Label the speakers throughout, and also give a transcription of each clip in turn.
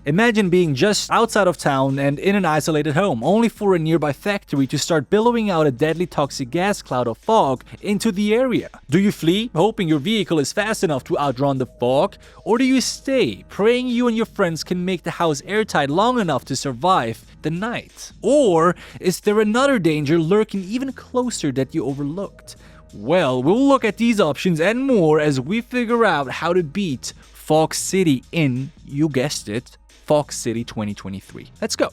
Speaker 1: Imagine being just outside of town and in an isolated home, only for a nearby factory to start billowing out a deadly toxic gas cloud of fog into the area. Do you flee, hoping your vehicle is fast enough to outrun the fog? Or do you stay, praying you and your friends can make the house airtight long enough to survive the night? Or is there another danger lurking even closer that you overlooked? Well, we'll look at these options and more as we figure out how to beat Fog City in, you guessed it, Fog City 2023. Let's go.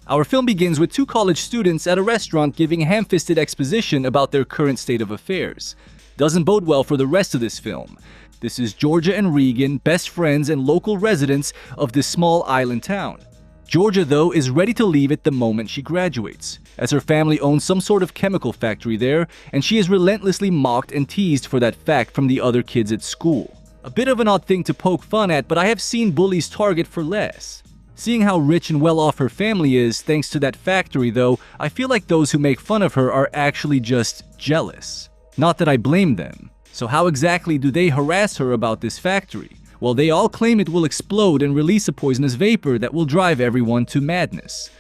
Speaker 1: Our film begins with two college students at a restaurant giving a ham-fisted exposition about their current state of affairs. Doesn't bode well for the rest of this film. This is Georgia and Regan, best friends and local residents of this small island town. Georgia, though, is ready to leave it the moment she graduates, as her family owns some sort of chemical factory there, and she is relentlessly mocked and teased for that fact from the other kids at school. A bit of an odd thing to poke fun at, but I have seen bullies target for less. Seeing how rich and well off her family is thanks to that factory, though, I feel like those who make fun of her are actually just jealous. Not that I blame them. So how exactly do they harass her about this factory? Well, they all claim it will explode and release a poisonous vapor that will drive everyone to madness.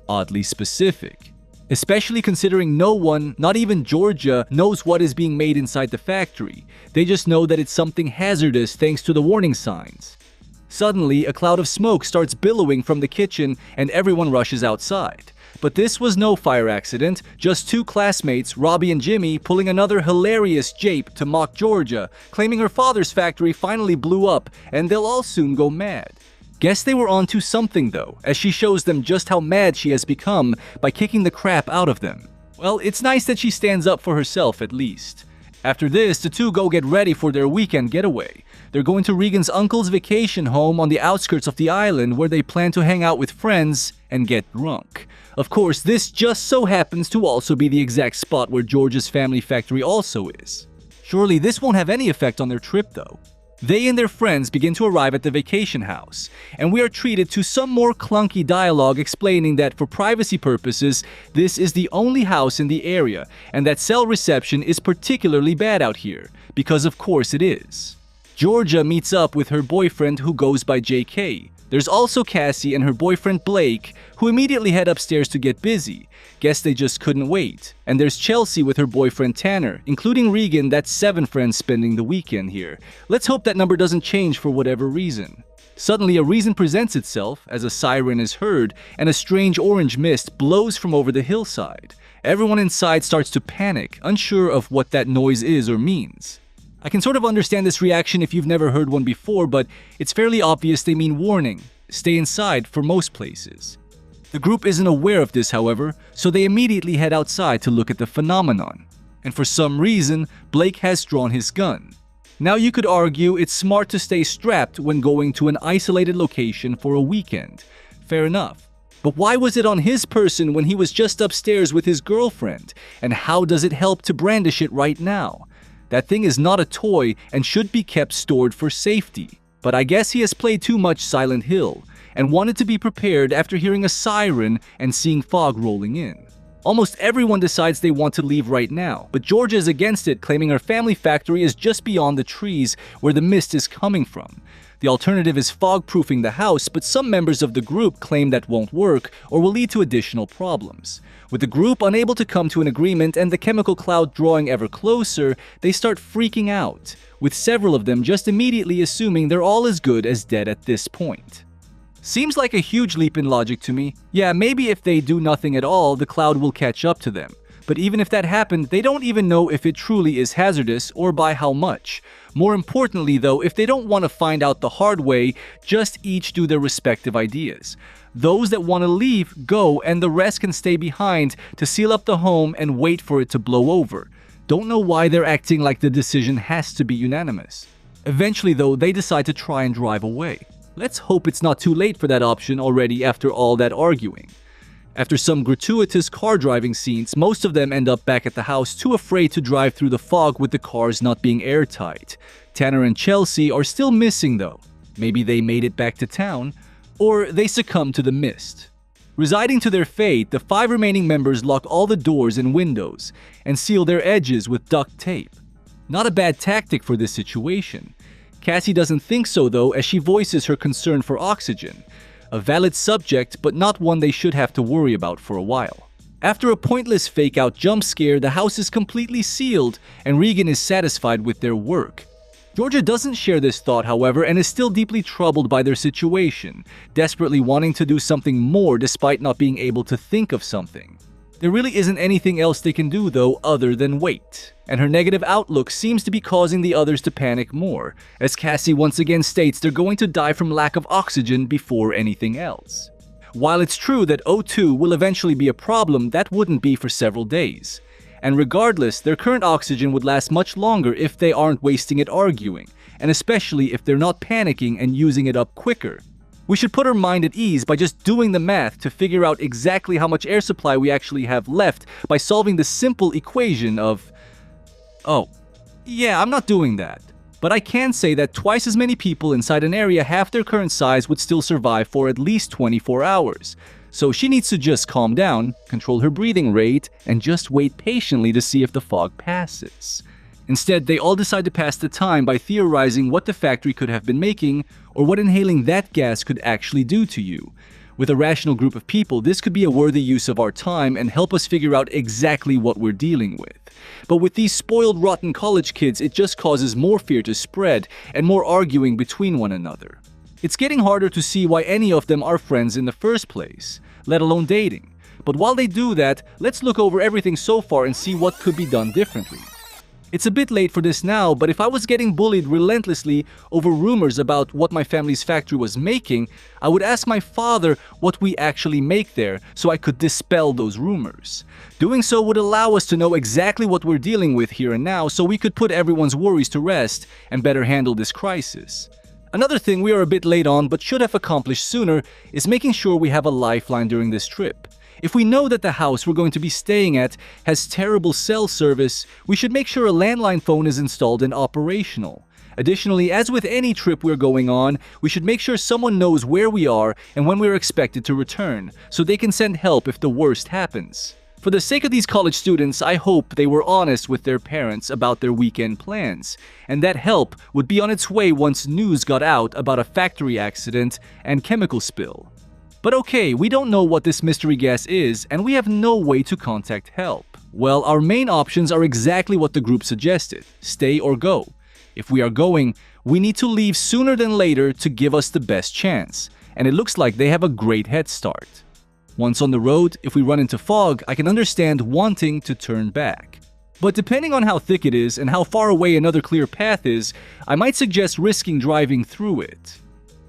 Speaker 1: Oddly specific. Especially considering no one, not even Georgia, knows what is being made inside the factory. They just know that it's something hazardous thanks to the warning signs. Suddenly, a cloud of smoke starts billowing from the kitchen and everyone rushes outside. But this was no fire accident, just two classmates, Robbie and Jimmy, pulling another hilarious jape to mock Georgia, claiming her father's factory finally blew up and they'll all soon go mad. Guess they were onto something though, as she shows them just how mad she has become by kicking the crap out of them. Well, it's nice that she stands up for herself at least. After this, the two go get ready for their weekend getaway. They're going to Regan's uncle's vacation home on the outskirts of the island where they plan to hang out with friends and get drunk. Of course, this just so happens to also be the exact spot where George's family factory also is. Surely this won't have any effect on their trip though. They and their friends begin to arrive at the vacation house, and we are treated to some more clunky dialogue explaining that for privacy purposes, this is the only house in the area, and that cell reception is particularly bad out here, because of course it is. Georgia meets up with her boyfriend who goes by JK. There's also Cassie and her boyfriend Blake, who immediately head upstairs to get busy. Guess they just couldn't wait. And there's Chelsea with her boyfriend Tanner, including Regan. That's 7 friends spending the weekend here. Let's hope that number doesn't change for whatever reason. Suddenly, a reason presents itself as a siren is heard and a strange orange mist blows from over the hillside. Everyone inside starts to panic, unsure of what that noise is or means. I can sort of understand this reaction if you've never heard one before, but it's fairly obvious they mean warning. Stay inside for most places. The group isn't aware of this, however, so they immediately head outside to look at the phenomenon. And for some reason, Blake has drawn his gun. Now you could argue it's smart to stay strapped when going to an isolated location for a weekend. Fair enough. But why was it on his person when he was just upstairs with his girlfriend? And how does it help to brandish it right now? That thing is not a toy and should be kept stored for safety. But I guess he has played too much Silent Hill and wanted to be prepared after hearing a siren and seeing fog rolling in. Almost everyone decides they want to leave right now, but Georgia is against it, claiming her family factory is just beyond the trees where the mist is coming from. The alternative is fog-proofing the house, but some members of the group claim that won't work or will lead to additional problems. With the group unable to come to an agreement and the chemical cloud drawing ever closer, they start freaking out, with several of them just immediately assuming they're all as good as dead at this point. Seems like a huge leap in logic to me. Yeah, maybe if they do nothing at all, the cloud will catch up to them. But even if that happened, they don't even know if it truly is hazardous or by how much. More importantly though, if they don't want to find out the hard way, just each do their respective ideas. Those that want to leave, go, and the rest can stay behind to seal up the home and wait for it to blow over. Don't know why they're acting like the decision has to be unanimous. Eventually though, they decide to try and drive away. Let's hope it's not too late for that option already after all that arguing. After some gratuitous car driving scenes, most of them end up back at the house too afraid to drive through the fog with the cars not being airtight. Tanner and Chelsea are still missing though. Maybe they made it back to town, or they succumbed to the mist. Resigning to their fate, the 5 remaining members lock all the doors and windows and seal their edges with duct tape. Not a bad tactic for this situation. Cassie doesn't think so though, as she voices her concern for oxygen. A valid subject, but not one they should have to worry about for a while. After a pointless fake-out jump scare, the house is completely sealed, and Regan is satisfied with their work. Georgia doesn't share this thought, however, and is still deeply troubled by their situation, desperately wanting to do something more despite not being able to think of something. There really isn't anything else they can do, though, other than wait. And her negative outlook seems to be causing the others to panic more, as Cassie once again states they're going to die from lack of oxygen before anything else. While it's true that O2 will eventually be a problem, that wouldn't be for several days. And regardless, their current oxygen would last much longer if they aren't wasting it arguing, and especially if they're not panicking and using it up quicker. We should put our mind at ease by just doing the math to figure out exactly how much air supply we actually have left by solving the simple equation of... Oh, yeah, I'm not doing that. But I can say that twice as many people inside an area half their current size would still survive for at least 24 hours. So she needs to just calm down, control her breathing rate, and just wait patiently to see if the fog passes. Instead, they all decide to pass the time by theorizing what the factory could have been making or what inhaling that gas could actually do to you. With a rational group of people, this could be a worthy use of our time and help us figure out exactly what we're dealing with. But with these spoiled, rotten college kids, it just causes more fear to spread and more arguing between one another. It's getting harder to see why any of them are friends in the first place, let alone dating. But while they do that, let's look over everything so far and see what could be done differently. It's a bit late for this now, but if I was getting bullied relentlessly over rumors about what my family's factory was making, I would ask my father what we actually make there so I could dispel those rumors. Doing so would allow us to know exactly what we're dealing with here and now so we could put everyone's worries to rest and better handle this crisis. Another thing we are a bit late on but should have accomplished sooner is making sure we have a lifeline during this trip. If we know that the house we're going to be staying at has terrible cell service, we should make sure a landline phone is installed and operational. Additionally, as with any trip we're going on, we should make sure someone knows where we are and when we're expected to return, so they can send help if the worst happens. For the sake of these college students, I hope they were honest with their parents about their weekend plans, and that help would be on its way once news got out about a factory accident and chemical spill. But okay, we don't know what this mystery gas is, and we have no way to contact help. Well, our main options are exactly what the group suggested: stay or go. If we are going, we need to leave sooner than later to give us the best chance, and it looks like they have a great head start. Once on the road, if we run into fog, I can understand wanting to turn back. But depending on how thick it is and how far away another clear path is, I might suggest risking driving through it.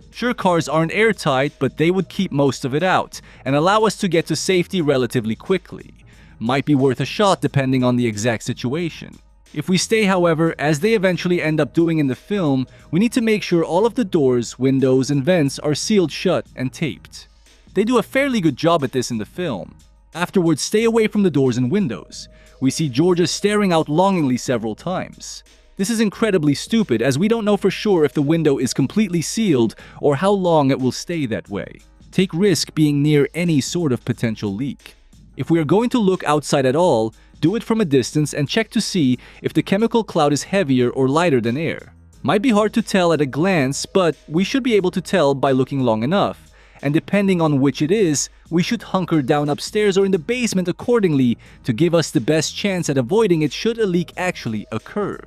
Speaker 1: Sure, cars aren't airtight, but they would keep most of it out and allow us to get to safety relatively quickly. Might be worth a shot depending on the exact situation. If we stay, however, as they eventually end up doing in the film, we need to make sure all of the doors, windows, and vents are sealed shut and taped. They do a fairly good job at this in the film. Afterwards, stay away from the doors and windows. We see Georgia staring out longingly several times. This is incredibly stupid, as we don't know for sure if the window is completely sealed or how long it will stay that way. Take risk being near any sort of potential leak. If we are going to look outside at all, do it from a distance and check to see if the chemical cloud is heavier or lighter than air. Might be hard to tell at a glance, but we should be able to tell by looking long enough. And depending on which it is, we should hunker down upstairs or in the basement accordingly to give us the best chance at avoiding it should a leak actually occur.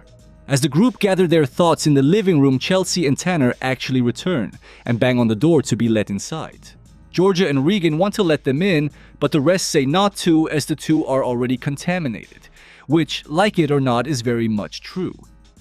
Speaker 1: As the group gather their thoughts in the living room, Chelsea and Tanner actually return and bang on the door to be let inside. Georgia and Regan want to let them in, but the rest say not to, as the two are already contaminated, which, like it or not, is very much true.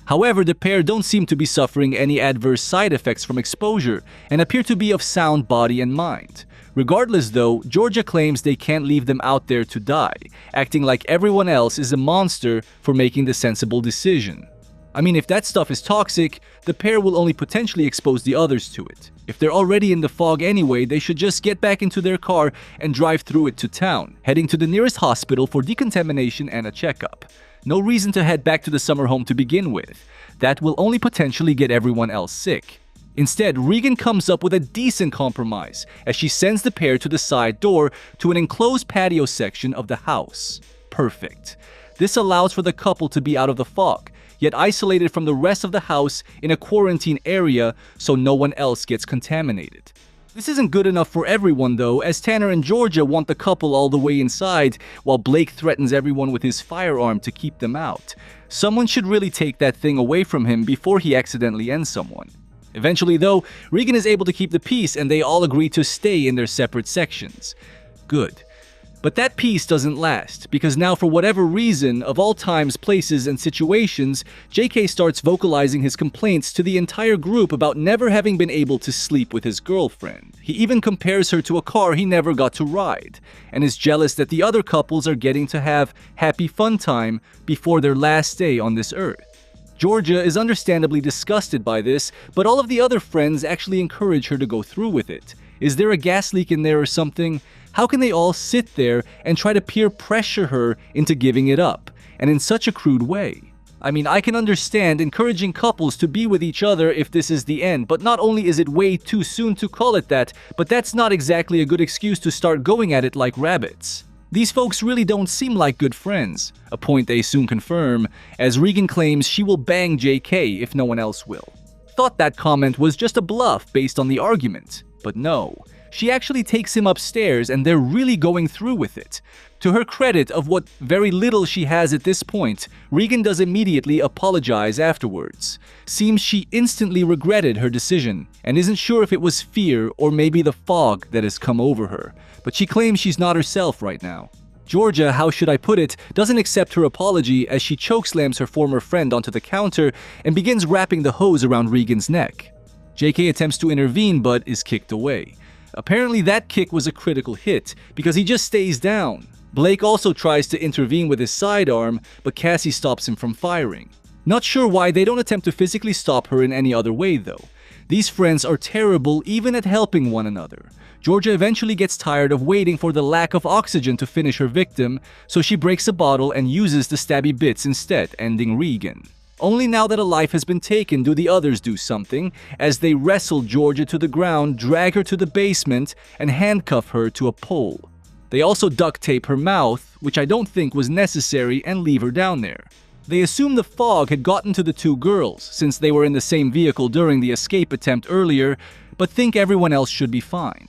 Speaker 1: However, the pair don't seem to be suffering any adverse side effects from exposure and appear to be of sound body and mind. Regardless though, Georgia claims they can't leave them out there to die, acting like everyone else is a monster for making the sensible decision. I mean, if that stuff is toxic, the pair will only potentially expose the others to it. If they're already in the fog anyway, they should just get back into their car and drive through it to town, heading to the nearest hospital for decontamination and a checkup. No reason to head back to the summer home to begin with. That will only potentially get everyone else sick. Instead, Regan comes up with a decent compromise as she sends the pair to the side door to an enclosed patio section of the house. Perfect. This allows for the couple to be out of the fog, yet isolated from the rest of the house in a quarantine area so no one else gets contaminated. This isn't good enough for everyone though, as Tanner and Georgia want the couple all the way inside, while Blake threatens everyone with his firearm to keep them out. Someone should really take that thing away from him before he accidentally ends someone. Eventually though, Regan is able to keep the peace and they all agree to stay in their separate sections. Good. But that peace doesn't last, because now for whatever reason, of all times, places, and situations, JK starts vocalizing his complaints to the entire group about never having been able to sleep with his girlfriend. He even compares her to a car he never got to ride, and is jealous that the other couples are getting to have happy fun time before their last day on this earth. Georgia is understandably disgusted by this, but all of the other friends actually encourage her to go through with it. Is there a gas leak in there or something? How can they all sit there and try to peer pressure her into giving it up, and in such a crude way? I mean, I can understand encouraging couples to be with each other if this is the end, but not only is it way too soon to call it that, but that's not exactly a good excuse to start going at it like rabbits. These folks really don't seem like good friends, a point they soon confirm, as Regan claims she will bang JK if no one else will. Thought that comment was just a bluff based on the argument, but no. She actually takes him upstairs and they're really going through with it. To her credit of what very little she has at this point, Regan does immediately apologize afterwards. Seems she instantly regretted her decision and isn't sure if it was fear or maybe the fog that has come over her, but she claims she's not herself right now. Georgia, how should I put it, doesn't accept her apology as she chokeslams her former friend onto the counter and begins wrapping the hose around Regan's neck. JK attempts to intervene but is kicked away. Apparently that kick was a critical hit, because he just stays down. Blake also tries to intervene with his sidearm, but Cassie stops him from firing. Not sure why they don't attempt to physically stop her in any other way though. These friends are terrible even at helping one another. Georgia eventually gets tired of waiting for the lack of oxygen to finish her victim, so she breaks a bottle and uses the stabby bits instead, ending Regan. Only now that a life has been taken do the others do something, as they wrestle Georgia to the ground, drag her to the basement, and handcuff her to a pole. They also duct tape her mouth, which I don't think was necessary, and leave her down there. They assume the fog had gotten to the two girls, since they were in the same vehicle during the escape attempt earlier, but think everyone else should be fine.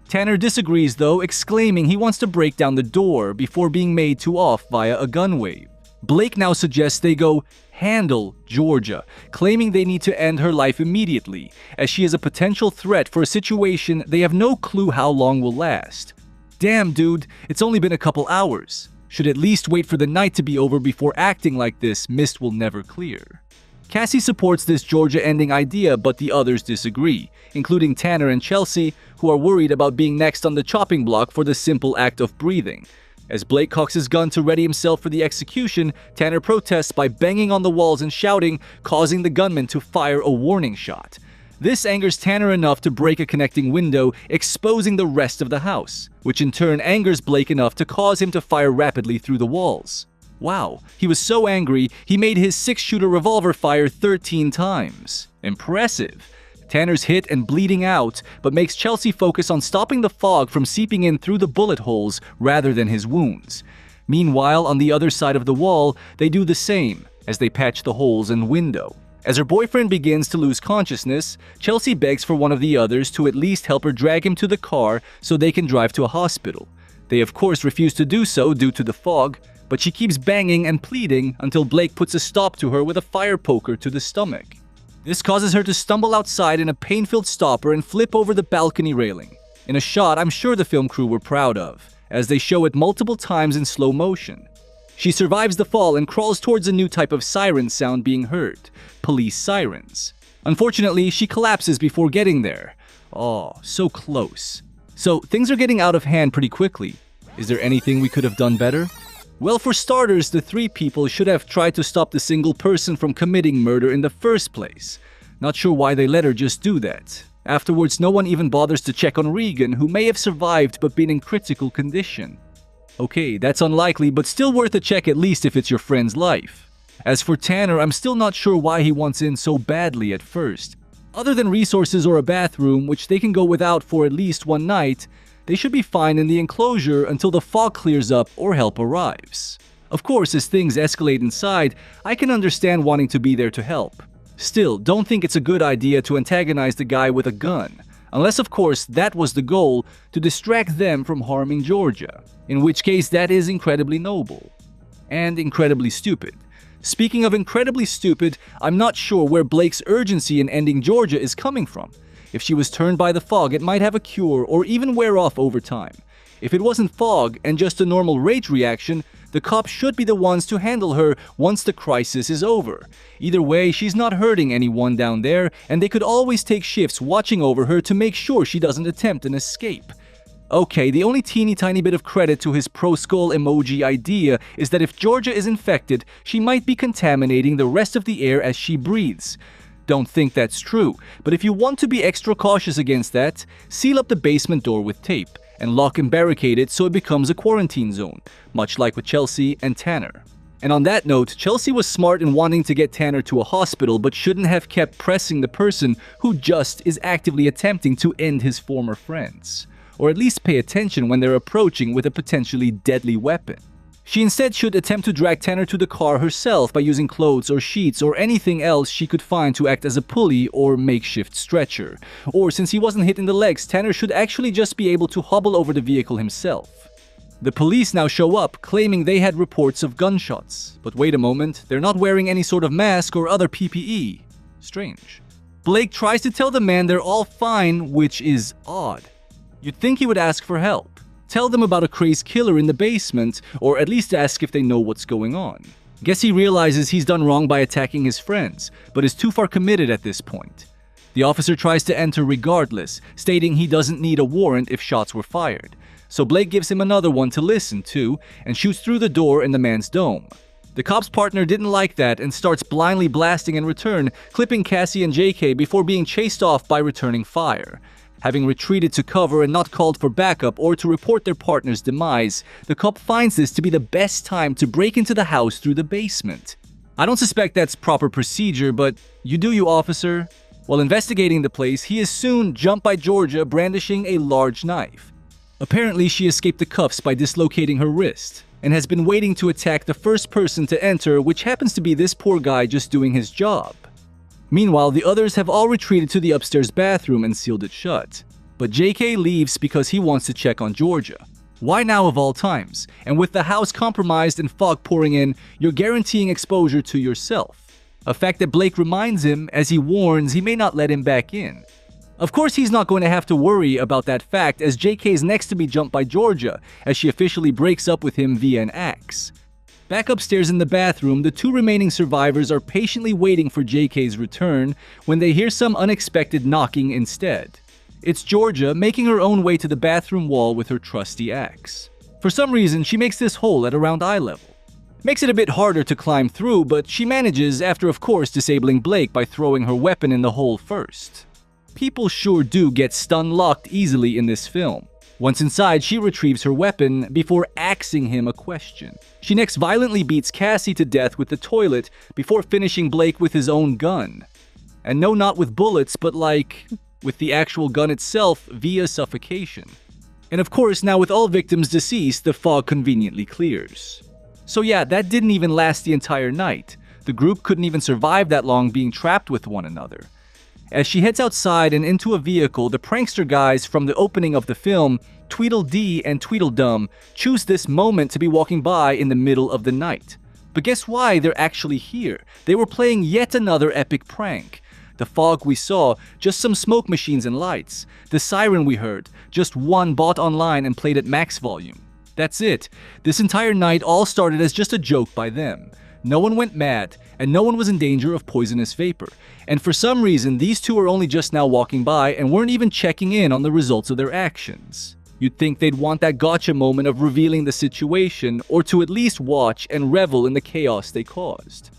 Speaker 1: Tanner disagrees though, exclaiming he wants to break down the door before being made to off via a gun wave. Blake now suggests they go handle Georgia, claiming they need to end her life immediately, as she is a potential threat for a situation they have no clue how long will last. Damn dude, it's only been a couple hours. Should at least wait for the night to be over before acting like this. Mist will never clear. Cassie supports this Georgia ending idea, but the others disagree, including Tanner and Chelsea, who are worried about being next on the chopping block for the simple act of breathing. As Blake cocks his gun to ready himself for the execution, Tanner protests by banging on the walls and shouting, causing the gunman to fire a warning shot. This angers Tanner enough to break a connecting window, exposing the rest of the house, which in turn angers Blake enough to cause him to fire rapidly through the walls. Wow, he was so angry, he made his 6-shooter revolver fire 13 times. Impressive. Tanner's hit and bleeding out, but makes Chelsea focus on stopping the fog from seeping in through the bullet holes rather than his wounds. Meanwhile, on the other side of the wall, they do the same, as they patch the holes in window. As her boyfriend begins to lose consciousness, Chelsea begs for one of the others to at least help her drag him to the car so they can drive to a hospital. They of course refuse to do so due to the fog, but she keeps banging and pleading until Blake puts a stop to her with a fire poker to the stomach. This causes her to stumble outside in a pain-filled stopper and flip over the balcony railing. In a shot I'm sure the film crew were proud of, as they show it multiple times in slow motion. She survives the fall and crawls towards a new type of siren sound being heard, police sirens. Unfortunately, she collapses before getting there. Oh, so close. So things are getting out of hand pretty quickly. Is there anything we could have done better? Well, for starters, the 3 people should have tried to stop the single person from committing murder in the first place. Not sure why they let her just do that. Afterwards, no one even bothers to check on Regan, who may have survived but been in critical condition. Okay, that's unlikely, but still worth a check at least if it's your friend's life. As for Tanner, I'm still not sure why he wants in so badly at first. Other than resources or a bathroom, which they can go without for at least one night, they should be fine in the enclosure until the fog clears up or help arrives. Of course, as things escalate inside, I can understand wanting to be there to help. Still, don't think it's a good idea to antagonize the guy with a gun. Unless, of course, that was the goal, to distract them from harming Georgia. In which case, that is incredibly noble. And incredibly stupid. Speaking of incredibly stupid, I'm not sure where Blake's urgency in ending Georgia is coming from. If she was turned by the fog, it might have a cure or even wear off over time. If it wasn't fog and just a normal rage reaction, the cops should be the ones to handle her once the crisis is over. Either way, she's not hurting anyone down there, and they could always take shifts watching over her to make sure she doesn't attempt an escape. Okay, the only teeny tiny bit of credit to his pro-skull emoji idea is that if Georgia is infected, she might be contaminating the rest of the air as she breathes. Don't think that's true, but if you want to be extra cautious against that, seal up the basement door with tape and lock and barricade it so it becomes a quarantine zone, much like with Chelsea and Tanner. And on that note, Chelsea was smart in wanting to get Tanner to a hospital but shouldn't have kept pressing the person who just is actively attempting to end his former friends. Or at least pay attention when they're approaching with a potentially deadly weapon. She instead should attempt to drag Tanner to the car herself by using clothes or sheets or anything else she could find to act as a pulley or makeshift stretcher. Or since he wasn't hit in the legs, Tanner should actually just be able to hobble over the vehicle himself. The police now show up, claiming they had reports of gunshots. But wait a moment, they're not wearing any sort of mask or other PPE. Strange. Blake tries to tell the man they're all fine, which is odd. You'd think he would ask for help. Tell them about a crazed killer in the basement, or at least ask if they know what's going on. Guess he realizes he's done wrong by attacking his friends, but is too far committed at this point. The officer tries to enter regardless, stating he doesn't need a warrant if shots were fired. So Blake gives him another one to listen to, and shoots through the door in the man's dome. The cop's partner didn't like that and starts blindly blasting in return, clipping Cassie and JK before being chased off by returning fire. Having retreated to cover and not called for backup or to report their partner's demise, the cop finds this to be the best time to break into the house through the basement. I don't suspect that's proper procedure, but you do you, officer. While investigating the place, he is soon jumped by Georgia brandishing a large knife. Apparently, she escaped the cuffs by dislocating her wrist, and has been waiting to attack the first person to enter, which happens to be this poor guy just doing his job. Meanwhile, the others have all retreated to the upstairs bathroom and sealed it shut. But JK leaves because he wants to check on Georgia. Why now of all times? And with the house compromised and fog pouring in, you're guaranteeing exposure to yourself. A fact that Blake reminds him as he warns he may not let him back in. Of course, he's not going to have to worry about that fact as JK is next to be jumped by Georgia as she officially breaks up with him via an axe. Back upstairs in the bathroom, the two remaining survivors are patiently waiting for JK's return when they hear some unexpected knocking instead. It's Georgia making her own way to the bathroom wall with her trusty axe. For some reason, she makes this hole at around eye level. Makes it a bit harder to climb through, but she manages after of course disabling Blake by throwing her weapon in the hole first. People sure do get stun-locked easily in this film. Once inside, she retrieves her weapon before axing him a question. She next violently beats Cassie to death with the toilet before finishing Blake with his own gun. And no, not with bullets, but like, with the actual gun itself via suffocation. And of course, now with all victims deceased, the fog conveniently clears. So yeah, that didn't even last the entire night. The group couldn't even survive that long being trapped with one another. As she heads outside and into a vehicle, the prankster guys from the opening of the film, Tweedledee and Tweedledum, choose this moment to be walking by in the middle of the night. But guess why they're actually here? They were playing yet another epic prank. The fog we saw, just some smoke machines and lights. The siren we heard, just one bought online and played at max volume. That's it. This entire night all started as just a joke by them. No one went mad, and no one was in danger of poisonous vapor. And for some reason, these two are only just now walking by and weren't even checking in on the results of their actions. You'd think they'd want that gotcha moment of revealing the situation, or to at least watch and revel in the chaos they caused.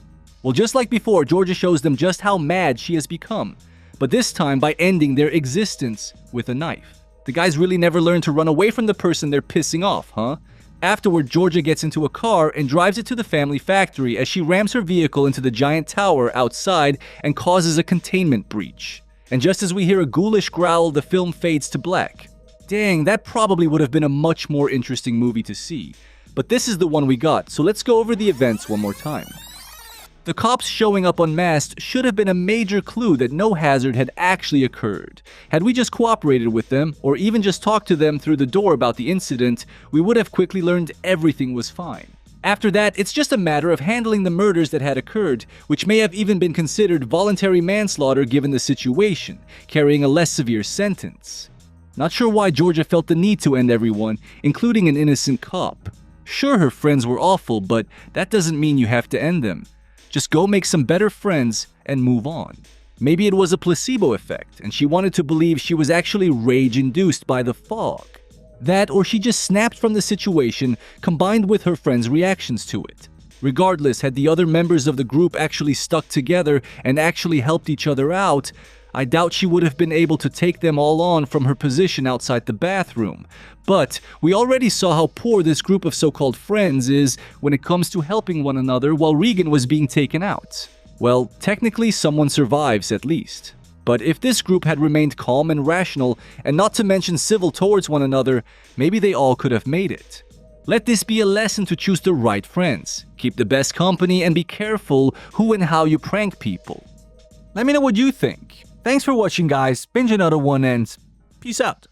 Speaker 1: Well, just like before, Georgia shows them just how mad she has become, but this time by ending their existence with a knife. The guys really never learned to run away from the person they're pissing off, huh? Afterward, Georgia gets into a car and drives it to the family factory as she rams her vehicle into the giant tower outside and causes a containment breach. And just as we hear a ghoulish growl, the film fades to black. Dang, that probably would have been a much more interesting movie to see. But this is the one we got, so let's go over the events one more time. The cops showing up unmasked should have been a major clue that no hazard had actually occurred. Had we just cooperated with them, or even just talked to them through the door about the incident, we would have quickly learned everything was fine. After that, it's just a matter of handling the murders that had occurred, which may have even been considered voluntary manslaughter given the situation, carrying a less severe sentence. Not sure why Georgia felt the need to end everyone, including an innocent cop. Sure, her friends were awful, but that doesn't mean you have to end them. Just go make some better friends and move on. Maybe it was a placebo effect, and she wanted to believe she was actually rage-induced by the fog. That, or she just snapped from the situation, combined with her friends' reactions to it. Regardless, had the other members of the group actually stuck together and actually helped each other out, I doubt she would have been able to take them all on from her position outside the bathroom. But we already saw how poor this group of so-called friends is when it comes to helping one another while Regan was being taken out. Well, technically someone survives at least. But if this group had remained calm and rational, and not to mention civil towards one another, maybe they all could have made it. Let this be a lesson to choose the right friends. Keep the best company and be careful who and how you prank people. Let me know what you think. Thanks for watching, guys. Binge another one and peace out.